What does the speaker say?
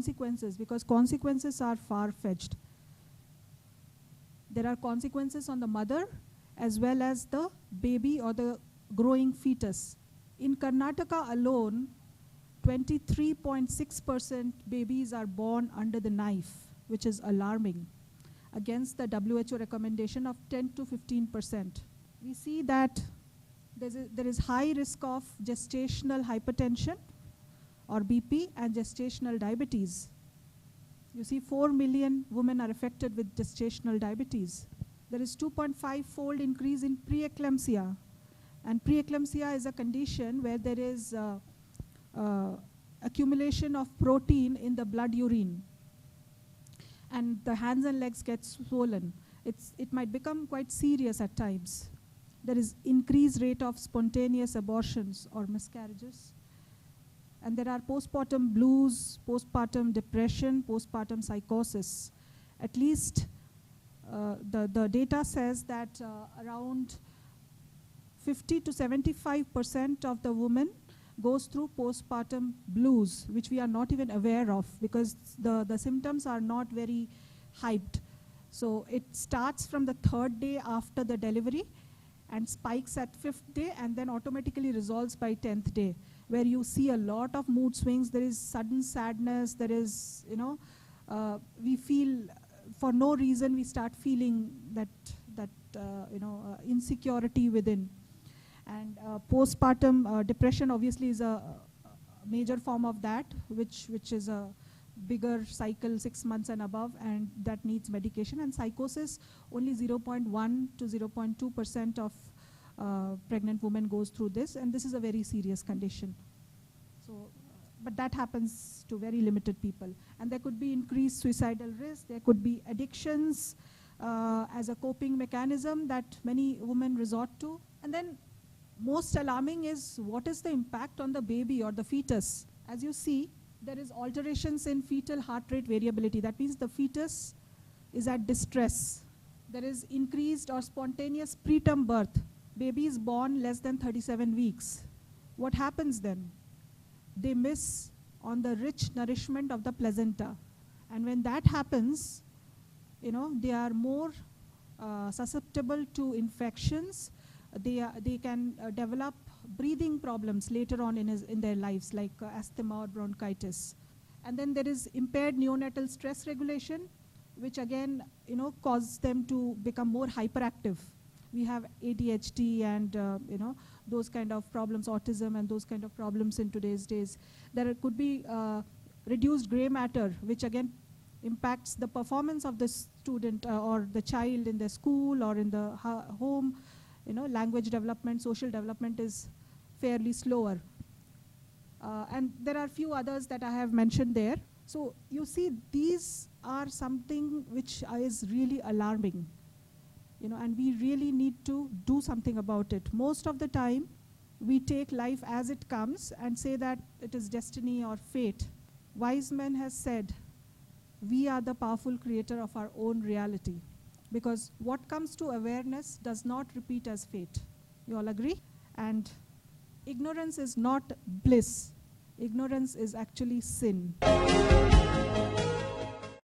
consequences, because consequences are far-fetched. There are consequences on the mother as well as the baby or the growing fetus. In Karnataka alone, 23.6% babies are born under the knife, which is alarming, against the WHO recommendation of 10 to 15%. We see that there is high risk of gestational hypertension or BP and gestational diabetes. You see 4 million women are affected with gestational diabetes. There is 2.5-fold increase in preeclampsia. And preeclampsia is a condition where there is accumulation of protein in the blood urine. And the hands and legs get swollen. It might become quite serious at times. There is increased rate of spontaneous abortions or miscarriages. And there are postpartum blues, postpartum depression, postpartum psychosis. At least the data says that around 50 to 75% of the women goes through postpartum blues, which we are not even aware of because the symptoms are not very hyped. So it starts from the 3rd day after the delivery and spikes at 5th day and then automatically resolves by 10th day, where you see a lot of mood swings. There is sudden sadness. There is, we feel, for no reason, we start feeling that insecurity within. And postpartum depression obviously is a major form of that, which is a bigger cycle, 6 months and above, and that needs medication. And psychosis, only 0.1 to 0.2% of pregnant women goes through this, and this is a very serious condition. So, but that happens to very limited people. And there could be increased suicidal risk. There could be addictions as a coping mechanism that many women resort to. And then most alarming is what is the impact on the baby or the fetus. As you see, there is alterations in fetal heart rate variability. That means the fetus is at distress. There is increased or spontaneous preterm birth. Baby is born less than 37 weeks. What happens then? They miss on the rich nourishment of the placenta. And when that happens, they are more susceptible to infections. They can develop breathing problems later on in their lives, like asthma or bronchitis. And then there is impaired neonatal stress regulation, which again, causes them to become more hyperactive. We have ADHD and those kind of problems, autism and those kind of problems in today's days. There could be reduced gray matter, which again impacts the performance of the student or the child in the school or in the home. Language development, social development is fairly slower. And there are a few others that I have mentioned there. So you see, these are something which is really alarming. And we really need to do something about it. Most of the time, we take life as it comes and say that it is destiny or fate. Wise man has said, we are the powerful creator of our own reality. Because what comes to awareness does not repeat as fate. You all agree? And ignorance is not bliss. Ignorance is actually sin.